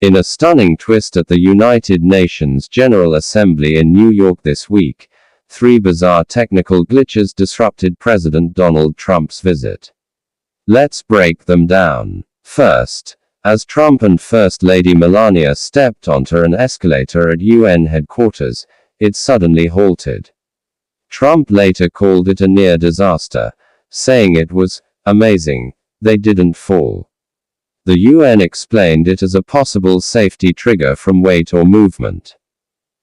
In a stunning twist at the United Nations General Assembly in New York this week, 3 bizarre technical glitches disrupted President Donald Trump's visit. Let's break them down. First, as Trump and First Lady Melania stepped onto an escalator at UN headquarters, it suddenly halted. Trump later called it a near disaster, saying it was amazing they didn't fall. The UN explained it as a possible safety trigger from weight or movement.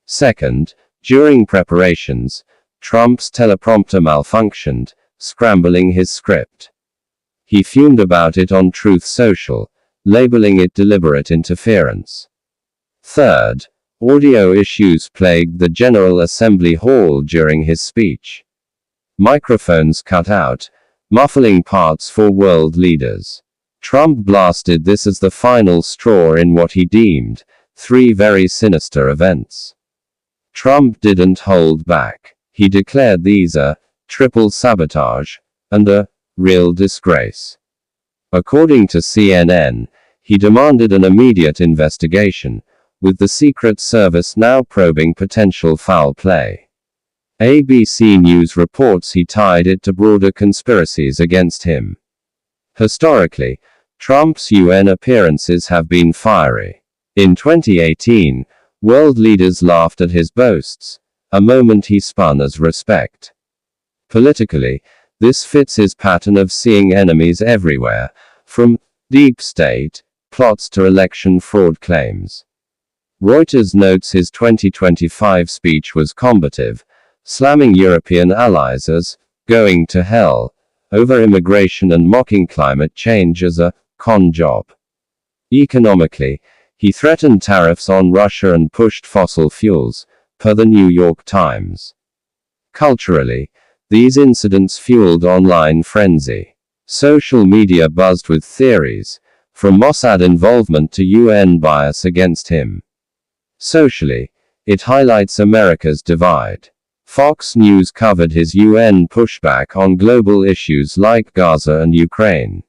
Second, during preparations, Trump's teleprompter malfunctioned, scrambling his script. He fumed about it on Truth Social, labeling it deliberate interference. Third, audio issues plagued the General Assembly Hall during his speech. Microphones cut out, muffling parts for world leaders. Trump blasted this as the final straw in what he deemed 3 very sinister events. Trump didn't hold back. He declared these a triple sabotage and a real disgrace. According to CNN, he demanded an immediate investigation, with the Secret Service now probing potential foul play. ABC News reports he tied it to broader conspiracies against him. Historically, Trump's UN appearances have been fiery. In 2018, world leaders laughed at his boasts, a moment he spun as respect. Politically, this fits his pattern of seeing enemies everywhere, from deep state plots to election fraud claims. Reuters notes his 2025 speech was combative, slamming European allies as going to hell over immigration and mocking climate change as a con job. Economically, he threatened tariffs on Russia and pushed fossil fuels, per the New York Times. Culturally, these incidents fueled online frenzy. Social media buzzed with theories, from Mossad involvement to UN bias against him. Socially, it highlights America's divide. Fox News covered his UN pushback on global issues like Gaza and Ukraine.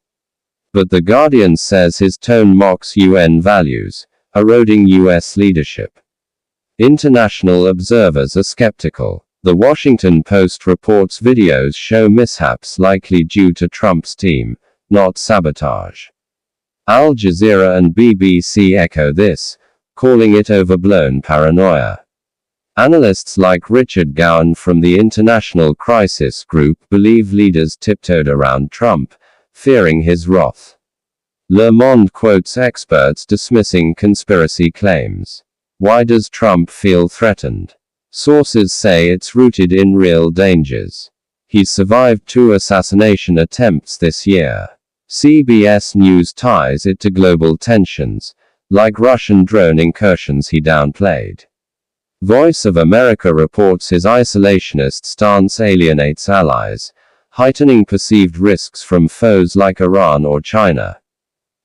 But The Guardian says his tone mocks UN values, eroding US leadership. International observers are skeptical. The Washington Post reports videos show mishaps likely due to Trump's team, not sabotage. Al Jazeera and BBC echo this, calling it overblown paranoia. Analysts like Richard Gowan from the International Crisis Group believe leaders tiptoed around Trump, fearing his wrath. Le Monde quotes experts dismissing conspiracy claims. Why does Trump feel threatened? Sources say it's rooted in real dangers. He's survived 2 assassination attempts this year. CBS News ties it to global tensions, like Russian drone incursions he downplayed. Voice of America reports his isolationist stance alienates allies, heightening perceived risks from foes like Iran or China.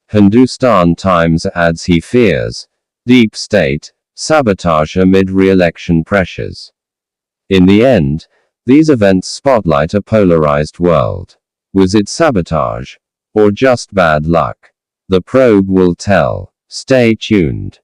Hindustan Times adds he fears deep state sabotage amid re-election pressures. In the end, these events spotlight a polarized world. Was it sabotage? Or just bad luck? The probe will tell. Stay tuned.